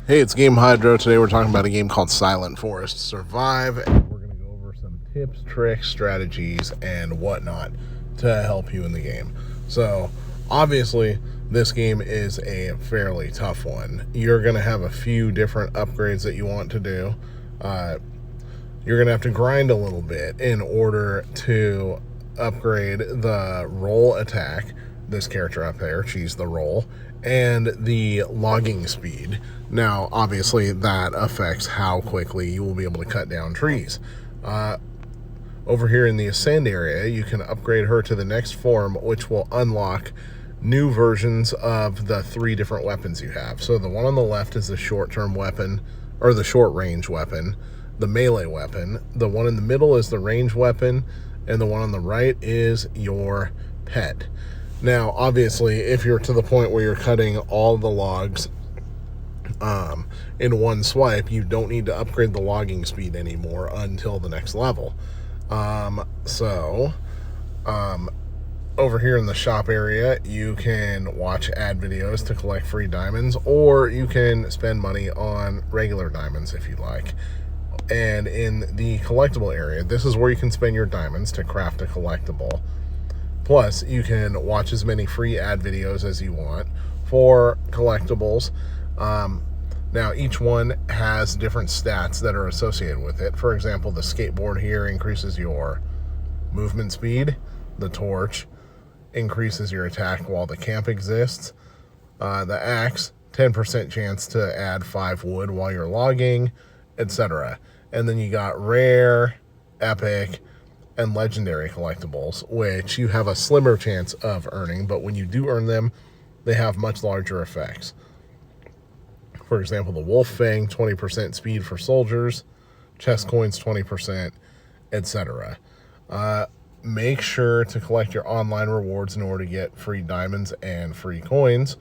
Hey, it's Game Hydro. Today we're talking about a game called Silent Forest Survive, and we're going to go over some tips, tricks, strategies, and whatnot to help you in the game. So, obviously, this game is a fairly tough one. You're going to have a few different upgrades that you want to do. You're going to have to grind a little bit in order to upgrade the roll attack. This character up there, she's the roll, and the logging speed. Now, obviously, that affects how quickly you will be able to cut down trees. Over here in the Ascend area, you can upgrade her to the next form, which will unlock new versions of the 3 different weapons you have. So the one on the left is the short-term weapon, or the short-range weapon, the melee weapon. The one in the middle is the range weapon, and the one on the right is your pet. Now, obviously, if you're to the point where you're cutting all the logs in one swipe, you don't need to upgrade the logging speed anymore until the next level. Over here in the shop area, you can watch ad videos to collect free diamonds, or you can spend money on regular diamonds if you like. And in the collectible area, this is where you can spend your diamonds to craft a collectible. Plus, you can watch as many free ad videos as you want for collectibles. Now, each one has different stats that are associated with it. For example, the skateboard here increases your movement speed. The torch increases your attack while the camp exists. The axe, 10% chance to add 5 wood while you're logging, etc. And then you got rare, epic, and legendary collectibles, which you have a slimmer chance of earning, but when you do earn them, they have much larger effects. For example, the Wolf Fang, 20% speed for soldiers, chest coins 20%, etc. Make sure to collect your online rewards in order to get free diamonds and free coins,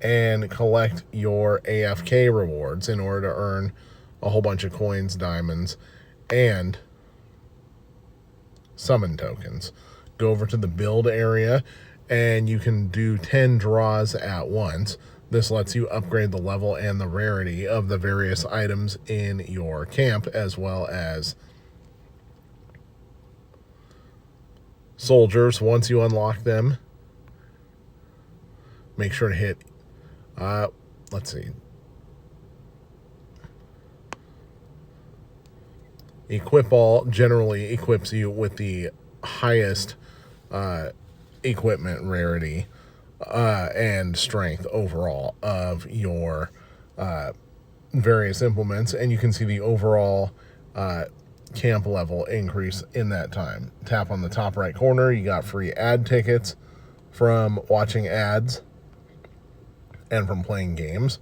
and collect your AFK rewards in order to earn a whole bunch of coins, diamonds, and summon tokens. Go over to the build area, and you can do 10 draws at once. This lets you upgrade the level and the rarity of the various items in your camp, as well as soldiers. Once you unlock them, make sure to hit, let's see, Equip All generally equips you with the highest equipment rarity and strength overall of your various implements, and you can see the overall camp level increase in that time. Tap on the top right corner, you got free ad tickets from watching ads and from playing games.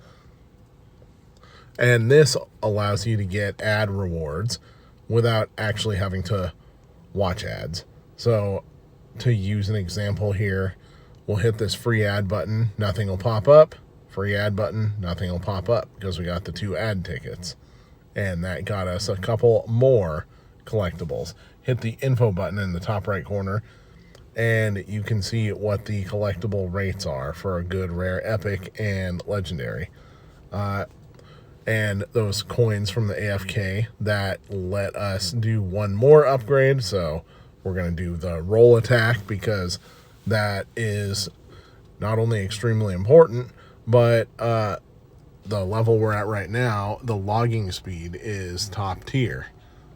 And this allows you to get ad rewards without actually having to watch ads. So to use an example here, we'll hit this free ad button, nothing will pop up. Free ad button, nothing will pop up, because we got the 2 ad tickets. And that got us a couple more collectibles. Hit the info button in the top right corner, and you can see what the collectible rates are for a good, rare, epic, and legendary. And those coins from the AFK that let us do one more upgrade. So we're going to do the roll attack, because that is not only extremely important, but the level we're at right now, the logging speed is top tier.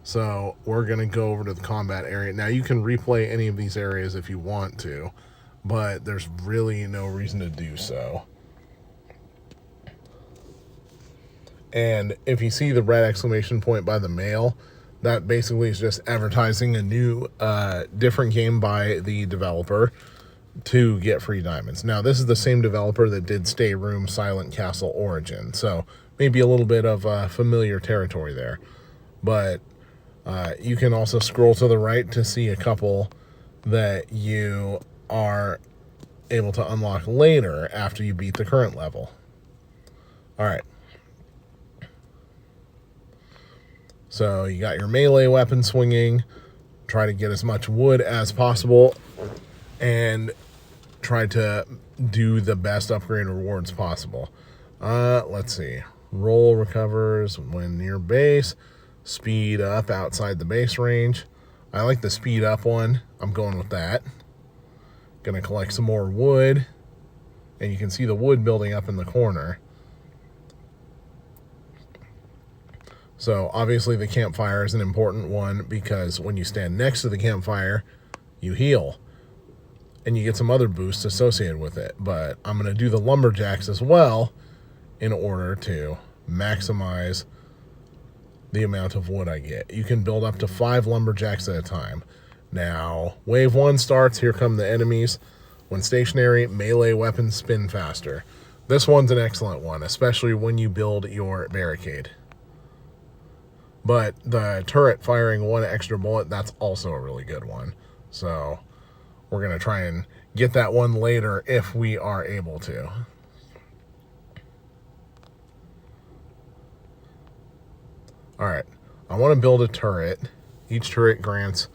So we're going to go over to the combat area. Now, you can replay any of these areas if you want to, but there's really no reason to do so. And if you see the red exclamation point by the mail, that basically is just advertising a new, different game by the developer to get free diamonds. Now, this is the same developer that did Stay Room Silent Castle Origin, so maybe a little bit of familiar territory there. But you can also scroll to the right to see a couple that you are able to unlock later after you beat the current level. All right. So you got your melee weapon swinging, try to get as much wood as possible, and try to do the best upgrade rewards possible. Let's see. Roll recovers when near base. Speed up outside the base range. I like the speed up one. I'm going with that. Gonna collect some more wood. And you can see the wood building up in the corner. So obviously the campfire is an important one because when you stand next to the campfire, you heal. And you get some other boosts associated with it. But I'm going to do the lumberjacks as well in order to maximize the amount of wood I get. You can build up to 5 lumberjacks at a time. Now, wave 1 starts. Here come the enemies. When stationary, melee weapons spin faster. This one's an excellent one, especially when you build your barricade. But the turret firing 1 extra bullet, that's also a really good one. So we're going to try and get that one later if we are able to. All right, I want to build a turret. Each turret grants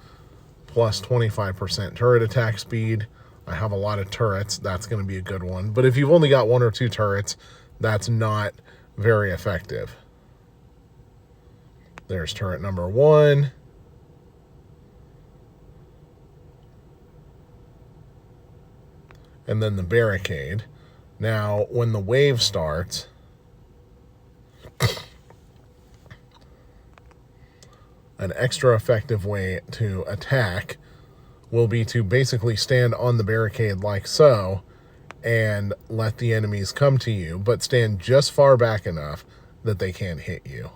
plus 25% turret attack speed. I have a lot of turrets. That's going to be a good one. But if you've only got 1 or 2 turrets, that's not very effective. There's turret number 1. And then the barricade. Now, when the wave starts, an extra effective way to attack will be to basically stand on the barricade like so and let the enemies come to you, but stand just far back enough that they can't hit you.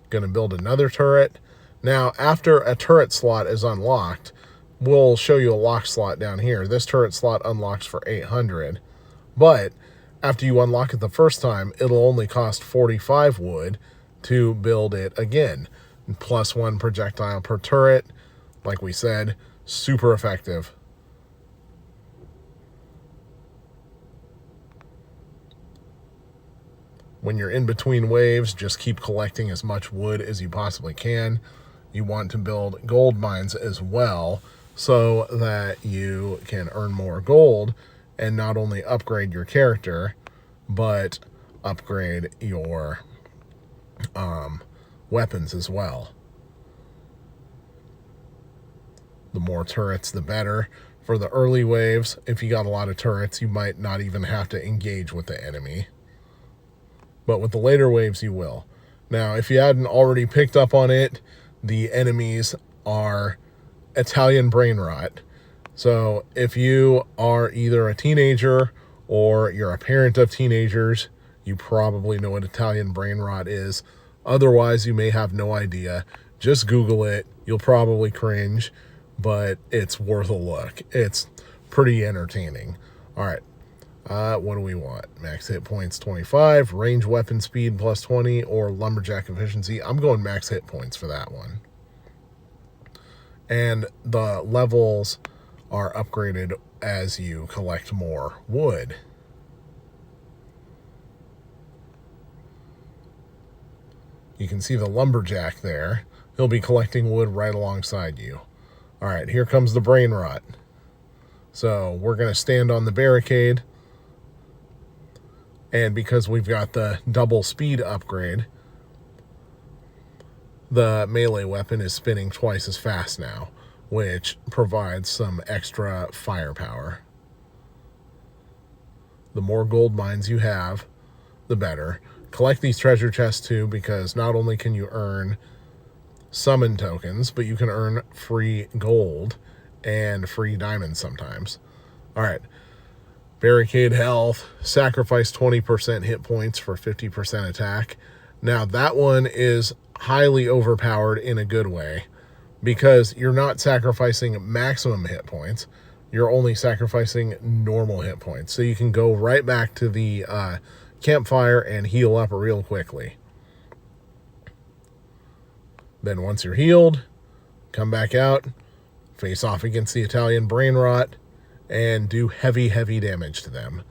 Going to build another turret. Now, after a turret slot is unlocked, we'll show you a lock slot down here. This turret slot unlocks for 800, but after you unlock it the first time, it'll only cost 45 wood to build it again. Plus 1 projectile per turret. Like we said, super effective. When you're in between waves, just keep collecting as much wood as you possibly can. You want to build gold mines as well so that you can earn more gold and not only upgrade your character, but upgrade your weapons as well. The more turrets, the better. For the early waves, if you got a lot of turrets, you might not even have to engage with the enemy. But with the later waves, you will. Now, if you hadn't already picked up on it, the enemies are Italian brain rot. So if you are either a teenager or you're a parent of teenagers, you probably know what Italian brain rot is. Otherwise, you may have no idea. Just Google it. You'll probably cringe, but it's worth a look. It's pretty entertaining. All right. What do we want? Max hit points 25, range weapon speed plus 20, or lumberjack efficiency. I'm going max hit points for that one. And the levels are upgraded as you collect more wood. You can see the lumberjack there. He'll be collecting wood right alongside you. All right, here comes the brain rot. So we're going to stand on the barricade. And because we've got the double speed upgrade, the melee weapon is spinning twice as fast now, which provides some extra firepower. The more gold mines you have, the better. Collect these treasure chests too, because not only can you earn summon tokens, but you can earn free gold and free diamonds sometimes. All right. Barricade health, sacrifice 20% hit points for 50% attack. Now that one is highly overpowered in a good way because you're not sacrificing maximum hit points. You're only sacrificing normal hit points. So you can go right back to the campfire and heal up real quickly. Then once you're healed, come back out, face off against the Italian brain rot, and do heavy damage to them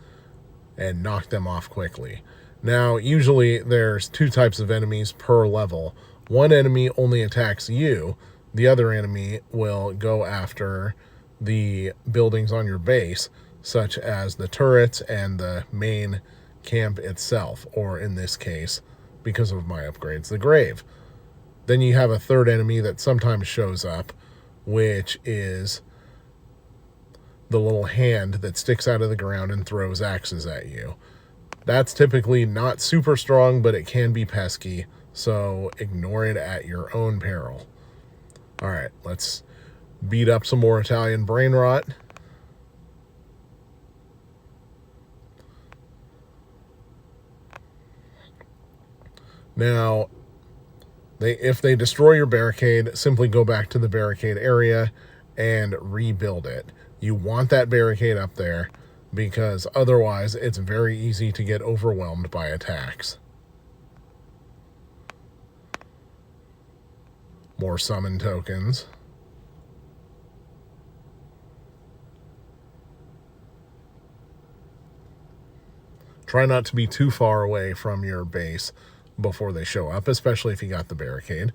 and knock them off quickly. Now, usually there's 2 types of enemies per level. One enemy only attacks you. The other enemy will go after the buildings on your base, such as the turrets and the main camp itself, or in this case, because of my upgrades, the grave. Then you have a third enemy that sometimes shows up, which is the little hand that sticks out of the ground and throws axes at you. That's typically not super strong, but it can be pesky, so ignore it at your own peril. All right, let's beat up some more Italian brain rot. Now, if they destroy your barricade, simply go back to the barricade area and rebuild it. You want that barricade up there because otherwise it's very easy to get overwhelmed by attacks. More summon tokens. Try not to be too far away from your base before they show up, especially if you got the barricade.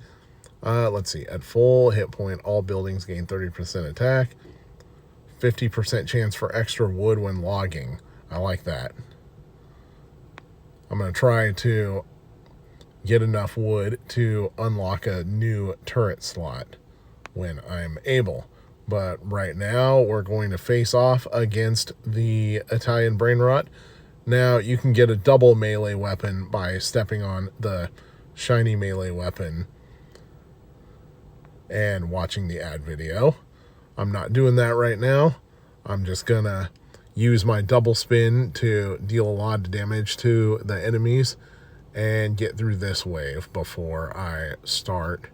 Let's see. At full hit point, all buildings gain 30% attack. 50% chance for extra wood when logging. I like that. I'm going to try to get enough wood to unlock a new turret slot when I'm able. But right now, we're going to face off against the Italian brain rot. Now, you can get a double melee weapon by stepping on the shiny melee weapon and watching the ad video. I'm not doing that right now. I'm just going to use my double spin to deal a lot of damage to the enemies and get through this wave before I start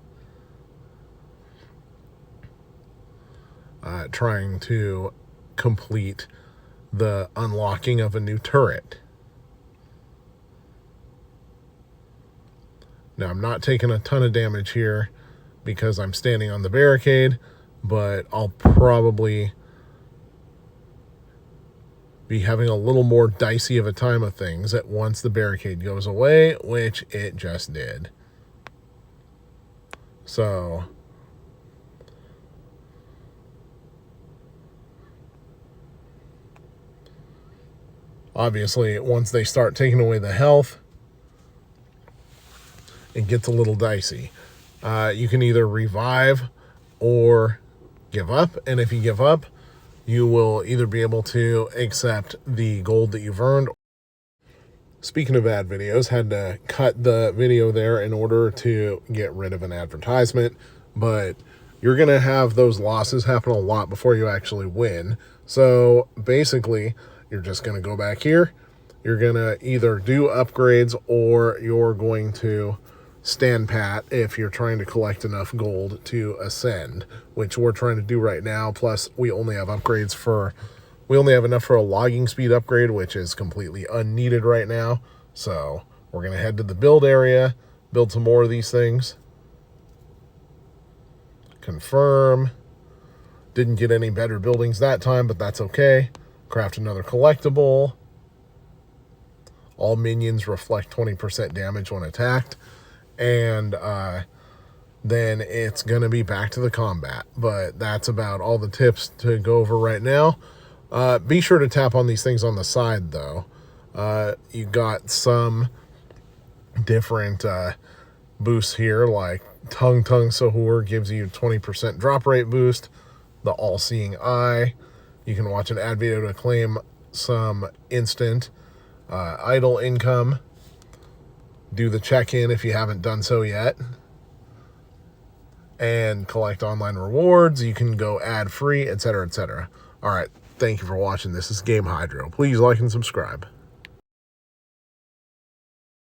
trying to complete the unlocking of a new turret. Now, I'm not taking a ton of damage here because I'm standing on the barricade, but I'll probably be having a little more dicey of a time of things at once the barricade goes away, which it just did. So obviously, once they start taking away the health, it gets a little dicey. You can either revive or give up, and if you give up, you will either be able to accept the gold that you've earned. Speaking of ad videos, had to cut the video there in order to get rid of an advertisement, but you're going to have those losses happen a lot before you actually win. So basically, you're just going to go back here. You're going to either do upgrades or you're going to stand pat if you're trying to collect enough gold to ascend, which we're trying to do right now. Plus, we only have upgrades for, we only have enough for a logging speed upgrade, which is completely unneeded right now. So we're going to head to the build area, build some more of these things. Confirm. Didn't get any better buildings that time, but that's okay. Craft another collectible. All minions reflect 20% damage when attacked. And then it's going to be back to the combat. But that's about all the tips to go over right now. Be sure to tap on these things on the side, though. You got some different boosts here, like Tung Tung Sahur gives you 20% drop rate boost. The All-Seeing Eye. You can watch an ad video to claim some instant idle income. Do the check-in if you haven't done so yet. And collect online rewards. You can go ad-free, etc., etc. All right. Thank you for watching. This is Game Hydro. Please like and subscribe.